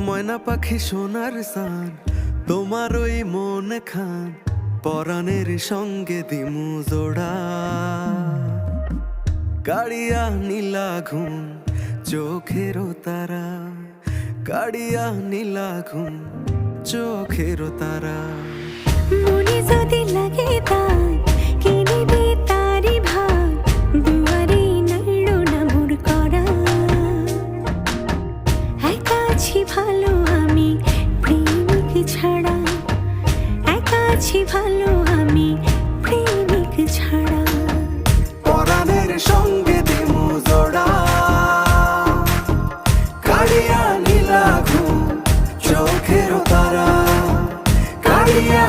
ময়না পাখি সোনার সান, তোমার ওই মন খান, পরাণের সঙ্গে দিমু জোড়া। কাড়িয়া নীলা ঘুম চোখেরও তারা, কাড়িয়া নীলা ঘুম চোখেরও তারা। মনে যদি লাগে তাই কিনিবি তারি ভাই, দুয়ারে নাড়ো না মোর করা। একা আছি ভালো আমি প্রেমিক ছাড়া, একা আছি ভালো আমি প্রেমিক ছাড়া। পরাণের সঙ্গে দিমু জোড়া, কাড়িয়া নীলা ঘুম চোখেরও তারা, কাড়িয়া